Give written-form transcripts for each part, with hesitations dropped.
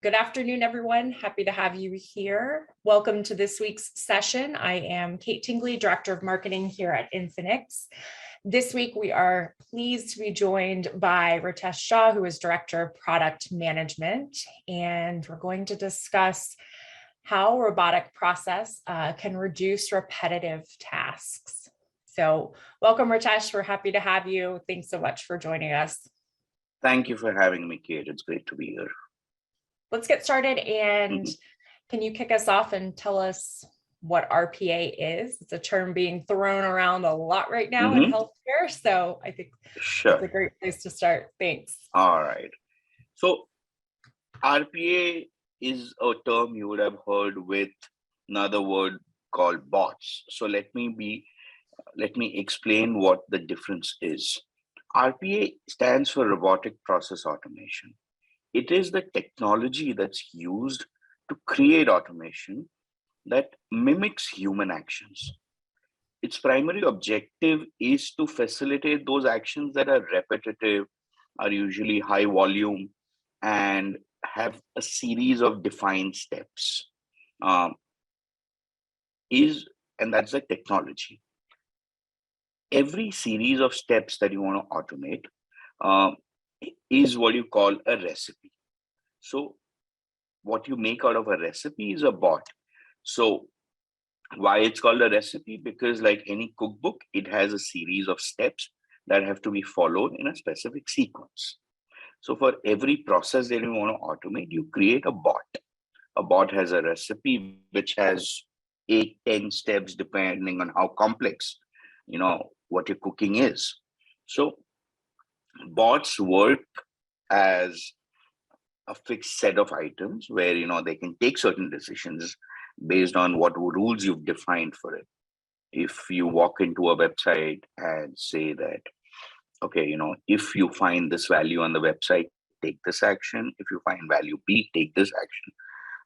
Good afternoon, everyone. Happy to have you here. Welcome to this week's session. I am Kate Tingley, Director of Marketing here at Infinix. This week, we are pleased to be joined by Ritesh Shah, who is Director of Product Management, and we're going to discuss how robotic process can reduce repetitive tasks. So welcome, Ritesh. We're happy to have you. Thanks so much for joining us. Thank you for having me, Kate. It's great to be here. Let's get started. And can you kick us off and tell us what RPA is? It's a term being thrown around a lot right now in healthcare. So I think it's a great place to start. Thanks. All right. So RPA is a term you would have heard with another word called bots. So let me explain what the difference is. RPA stands for Robotic Process Automation. It is the technology that's used to create automation that mimics human actions. Its primary objective is to facilitate those actions that are repetitive, are usually high volume, and have a series of defined steps. And that's the technology. Every series of steps that you want to automate is what you call a recipe. So what you make out of a recipe is a bot. So why it's called a recipe? Because like any cookbook, it has a series of steps that have to be followed in a specific sequence. So for every process that you want to automate, you create a bot. A bot has a recipe which has 8-10 steps depending on how complex, what your cooking is. So bots work as a fixed set of items where they can take certain decisions based on what rules you've defined for it. If you walk into a website and say that, okay, if you find this value on the website, take this action. If you find value B, take this action.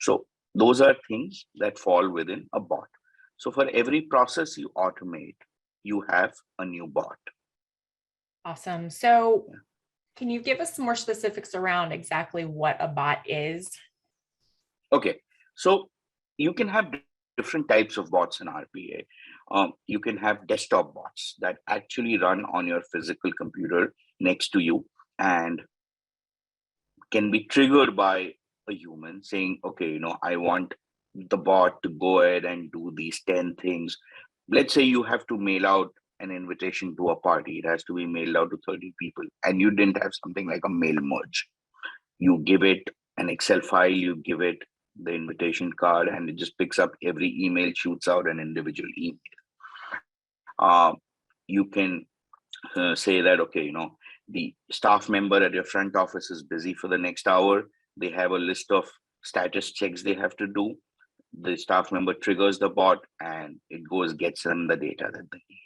So those are things that fall within a bot. So for every process you automate, you have a new bot. Awesome. So can you give us some more specifics around exactly what a bot is? Okay. So you can have different types of bots in RPA. You can have desktop bots that actually run on your physical computer next to you and can be triggered by a human saying, okay, I want the bot to go ahead and do these 10 things. Let's say you have to mail out an invitation to a party. It has to be mailed out to 30 people and you didn't have something like a mail merge. You give it an Excel file, you give it the invitation card, and it just picks up every email, shoots out an individual email. You can say that, okay, the staff member at your front office is busy for the next hour. They have a list of status checks they have to do. The staff member triggers the bot and it gets them the data that they need.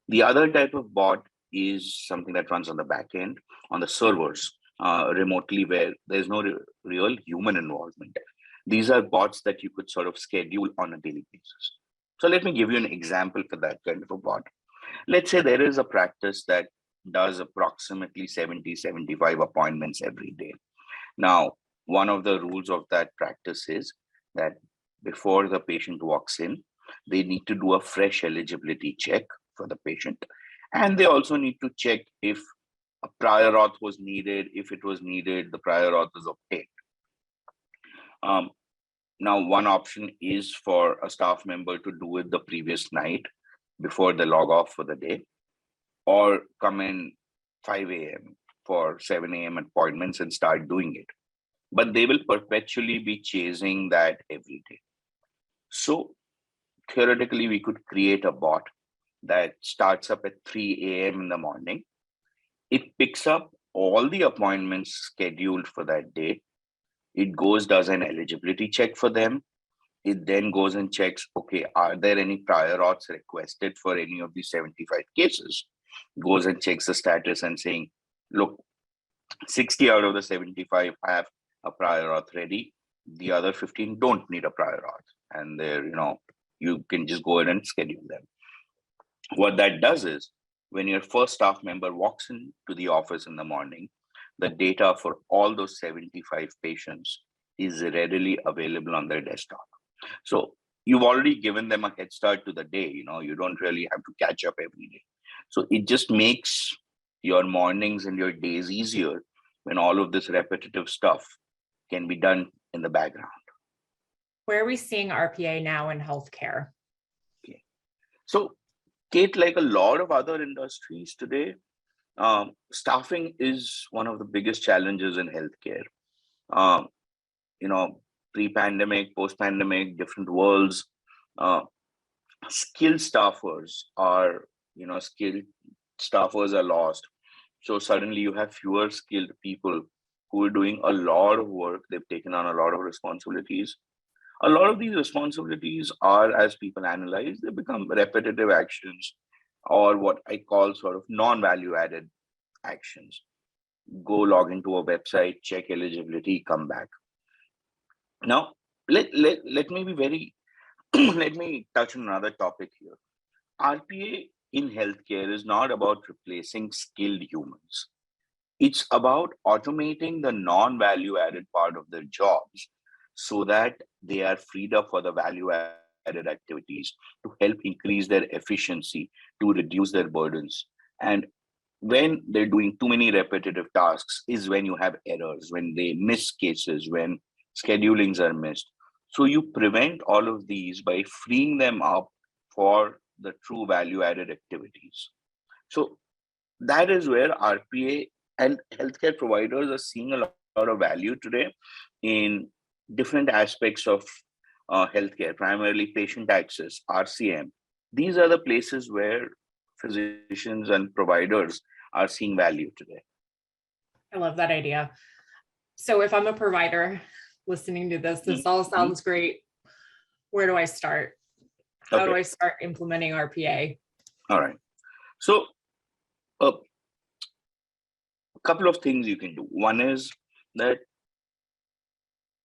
The other type of bot is something that runs on the back end, on the servers, remotely, where there's no real human involvement. These are bots that you could sort of schedule on a daily basis. So let me give you an example for that kind of a bot. Let's say there is a practice that does approximately 70-75 appointments every day. Now, one of the rules of that practice is that before the patient walks in, they need to do a fresh eligibility check for the patient. And they also need to check if a prior auth was needed. If it was needed, the prior auth was obtained. Now, one option is for a staff member to do it the previous night before they log off for the day, or come in 5 a.m. for 7 a.m. appointments and start doing it. But they will perpetually be chasing that every day. So theoretically, we could create a bot that starts up at 3 a.m. in the morning. It picks up all the appointments scheduled for that day. It does an eligibility check for them. It then goes and checks, okay, are there any prior auths requested for any of these 75 cases? Goes and checks the status and saying, look, 60 out of the 75 have a prior auth ready. The other 15 don't need a prior auth. And they're, you can just go ahead and schedule them. What that does is, when your first staff member walks into the office in the morning, the data for all those 75 patients is readily available on their desktop. So you've already given them a head start to the day. You don't really have to catch up every day. So it just makes your mornings and your days easier when all of this repetitive stuff can be done in the background. Where are we seeing RPA now in healthcare? Okay. So, Kate, like a lot of other industries today, staffing is one of the biggest challenges in healthcare. Um, Pre-pandemic, post-pandemic, different worlds, uh, skilled staffers are, skilled staffers are lost. So suddenly you have fewer skilled people who are doing a lot of work. They've taken on a lot of responsibilities. A lot of these responsibilities are, as people analyze, they become repetitive actions or what I call sort of non-value added actions. Go log into a website, check eligibility, come back. Now, let me be very, let me touch on another topic here. RPA in healthcare is not about replacing skilled humans. It's about automating the non-value added part of their jobs so that they are freed up for the value added activities to help increase their efficiency, to reduce their burdens. And when they're doing too many repetitive tasks is when you have errors, when they miss cases, when schedulings are missed. So you prevent all of these by freeing them up for the true value added activities. So that is where RPA and healthcare providers are seeing a lot of value today in different aspects of healthcare, primarily patient access, RCM. These are the places where physicians and providers are seeing value today. I love that idea. So if I'm a provider listening to this all Mhm. sounds great. Where do I start? How do Okay, I start implementing RPA? all right. So a couple of things you can do. One is that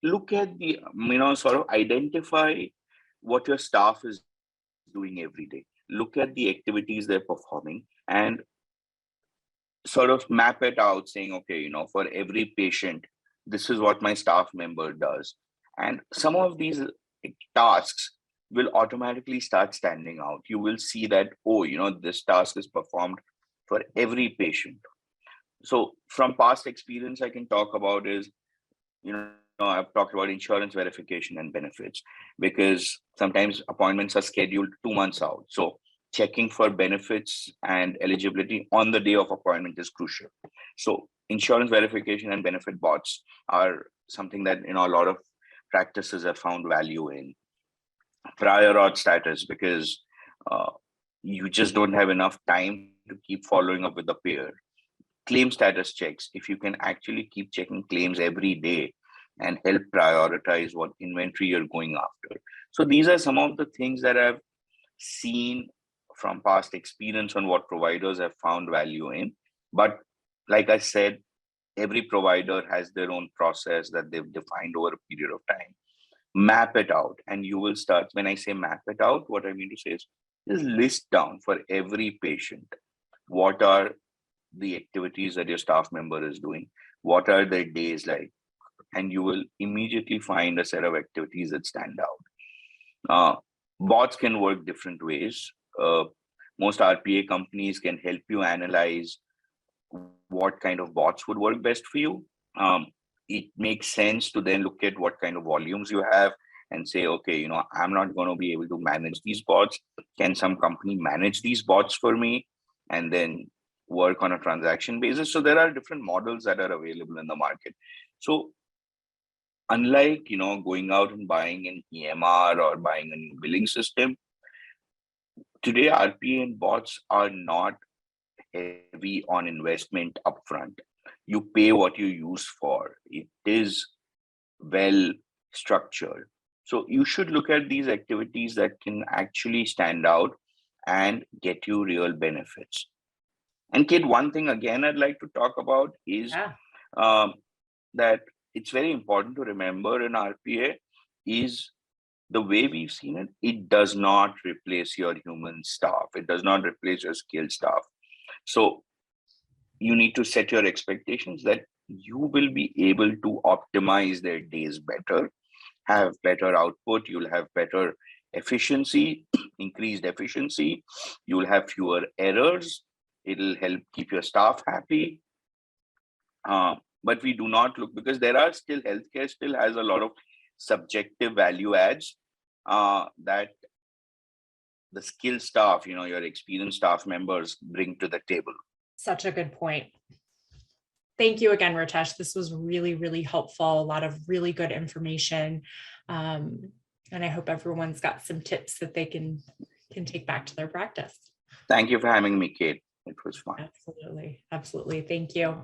look at the, sort of identify what your staff is doing every day. Look at the activities they're performing and sort of map it out saying, okay, for every patient, this is what my staff member does. And some of these tasks will automatically start standing out. You will see that, oh, this task is performed for every patient. So from past experience, I can talk about is, I've talked about insurance verification and benefits because sometimes appointments are scheduled 2 months out. So checking for benefits and eligibility on the day of appointment is crucial. So insurance verification and benefit bots are something that, a lot of practices have found value in. Prior auth status, because uh, you just don't have enough time to keep following up with the payer. Claim status checks, if you can actually keep checking claims every day and help prioritize what inventory you're going after. So these are some of the things that I've seen from past experience on what providers have found value in. But like I said, every provider has their own process that they've defined over a period of time. Map it out, and you will start. When I say map it out, what I mean to say is just list down for every patient what are the activities that your staff member is doing, what are their days like, and you will immediately find a set of activities that stand out. Bots can work different ways. Most RPA companies can help you analyze what kind of bots would work best for you. It makes sense to then look at what kind of volumes you have and say, okay, I'm not going to be able to manage these bots. Can some company manage these bots for me and then work on a transaction basis? So there are different models that are available in the market. So unlike, going out and buying an EMR or buying a new billing system, today RPA and bots are not heavy on investment upfront. You pay what you use for. It is well structured. So you should look at these activities that can actually stand out and get you real benefits. And Kate, one thing again I'd like to talk about is Yeah. um, that it's very important to remember in RPA is the way we've seen it, it does not replace your human staff. It does not replace your skilled staff. So you need to set your expectations that you will be able to optimize their days better, have better output, you'll have better efficiency, increased efficiency, you'll have fewer errors, it'll help keep your staff happy. But we do not look, because there are still, healthcare still has a lot of subjective value adds that the skilled staff, your experienced staff members bring to the table. Such a good point. Thank you again, Ritesh. This was really, really helpful. A lot of really good information. And I hope everyone's got some tips that they can take back to their practice. Thank you for having me, Kate. It was fun. Absolutely. Absolutely. Thank you.